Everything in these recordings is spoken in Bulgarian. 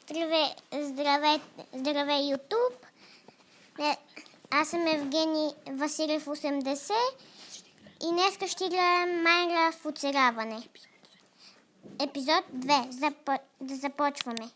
Здравей, YouTube! Аз съм Евгений Василев 80 и днес ще играем Майнкрафт оцеляване. Епизод 2. Да започваме.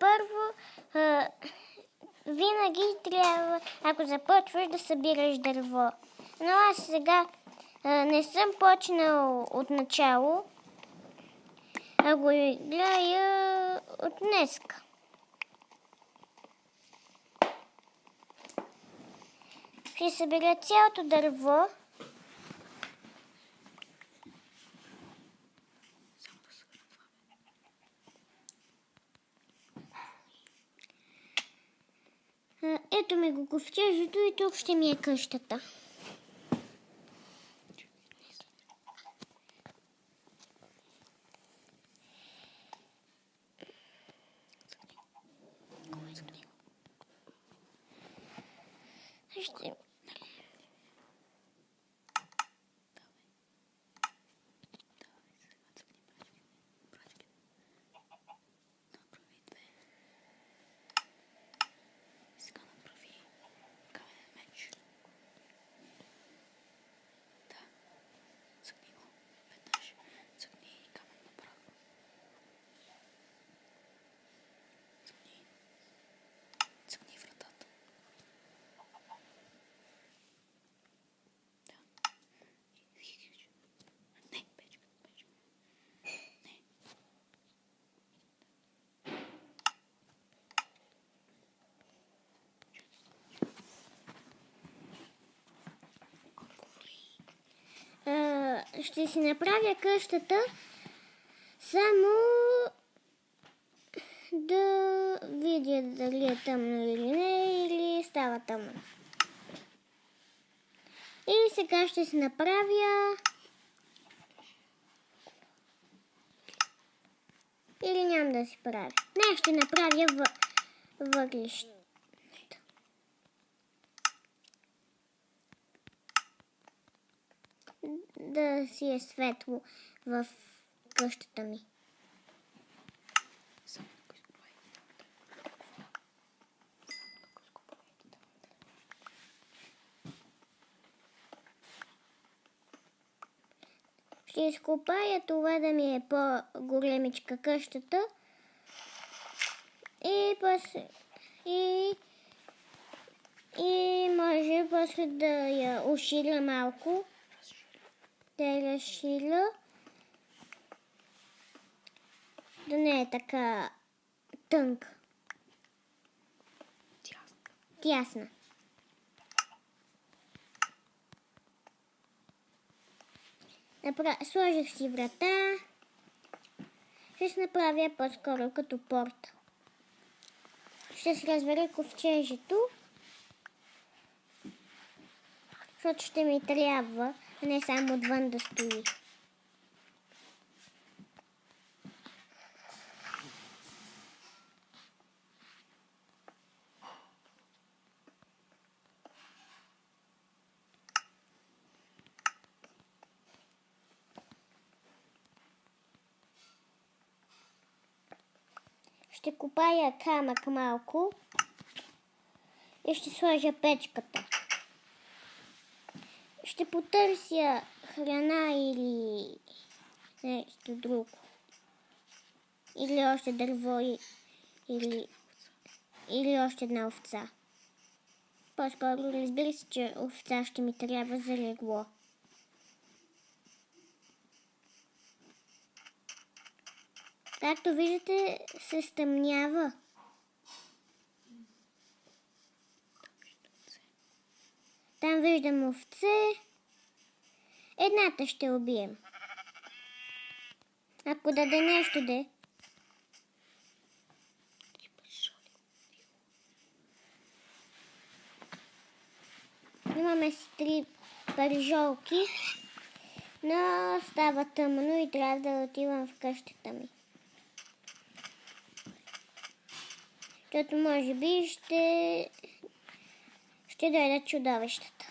Първо, винаги трябва, ако започваш, да събираш дърво. Но аз сега не съм почнал от начало, а го играя от днеска. Ще събера цялото дърво. Ето ми го ковчежето и тук ще ми е къщата. Ще си направя къщата само да видя дали е тъмно или не, или става тъмно. И сега ще си направя или няма да си правя. Не, ще направя въглища. Да си е светло в къщата ми. Ще изкопая това да ми е по-големичка къщата и може после да я уширя малко. Да я разширя. Да не е така тънка. Тясна. Сложих си врата. Ще се направя по-скоро като порта. Ще се разваря ковчежето, защото ще ми трябва, а не само отвън да стои. Ще копая камък малко и ще сложа печката. Ще потърся храна или нещо друго. Или още дърво, или още една овца. По-скоро разбира се, че овца ще ми трябва за легло. Както виждате, се стъмнява. Там виждам овце. Едната ще убием. Ако даде нещо де. Имаме си 3 пържолки, но става тъмно и трябва да отивам в къщата ми. Защото може би ще дойдат чудовищата.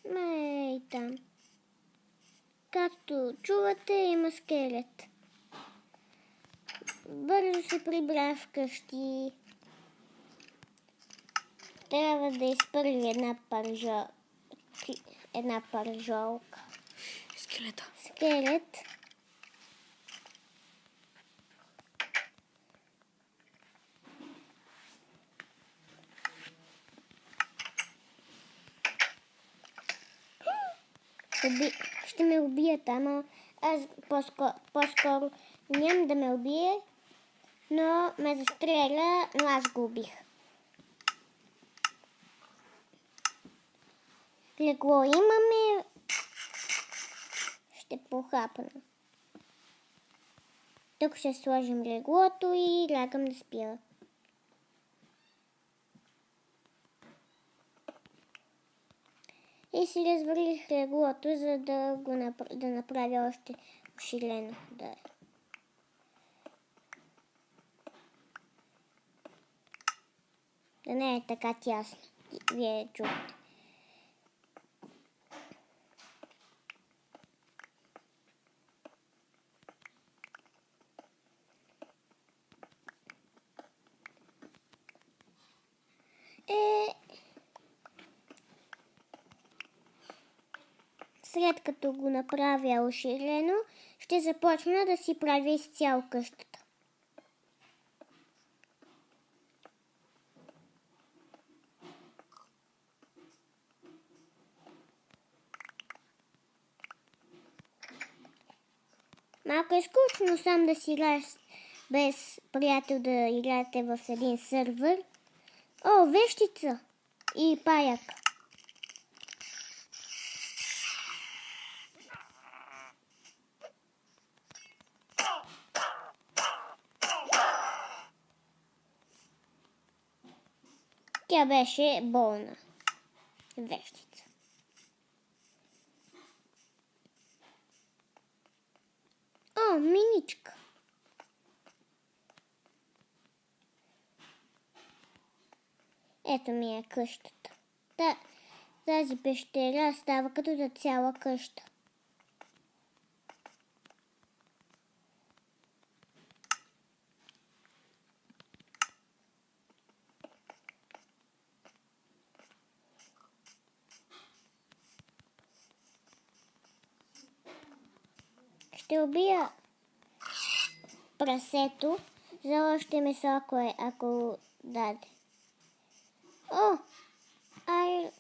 Ей там. Както чувате, има скелет. Бързо се прибра вкъщи. Трябва да изпърви една пържолка. Скелет. Ще ме убият, ама аз по-скоро няма да ме убие, но ме застреля, но аз го убих. Легло имаме. Ще похапна. Тук ще сложим леглото и лягам да спя. И си развалих леглото, за да направя още уширено. Да не е така тясно. Вие чухте. След като го направя уширено, ще започна да си правя изцяло къщата. Малко е скучно сам да си играеш без приятел, да играете в един сървър. О, вещица и паяк. Тя беше болна вещица. О, миничка. Ето ми е къщата. Тази пещера става като за цяла къща. Ще убия прасето за още месо, ако даде. О! Той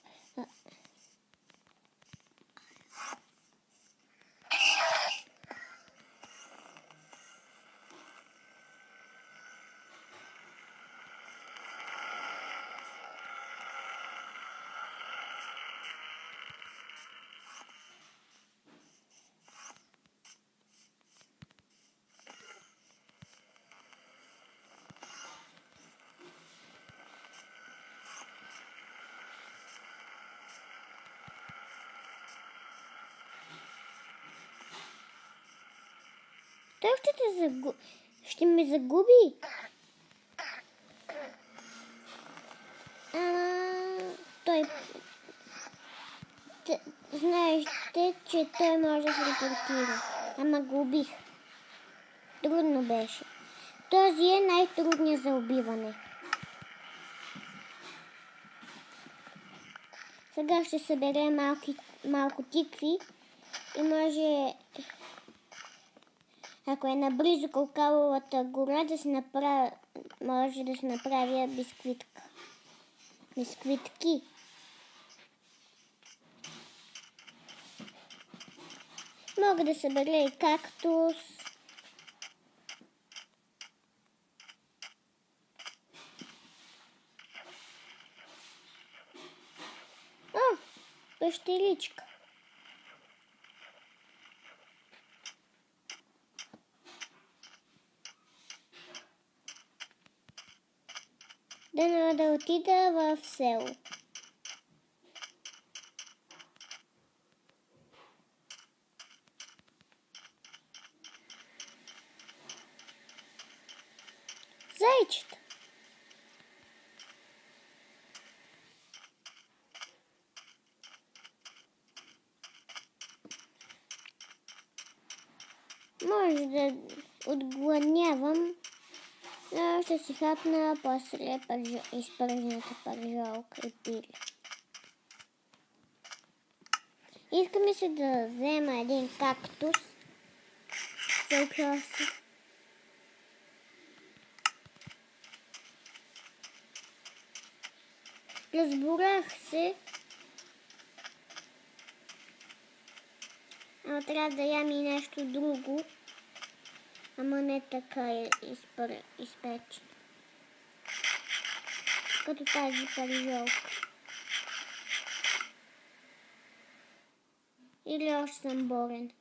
ще ме загуби. Знаете, че той може да се репортира. Ама го убих. Трудно беше. Този е най-трудният за убиване. Сега ще съберем малко тикви и може ако е наблизо Калкаловата гора, може да се направя бисквитка. Бисквитки. Мога да събера и кактус. О, пещеричка. Да отида в село. Зайчета. Може да отглънявам, но ще си хапна после изпържената пържолка и пиле. Иска ми се да взема един кактус за украса. Разборах се, но трябва да ям и нещо друго, ама не така изпечено. Като тази пържолка. Или още съм болен.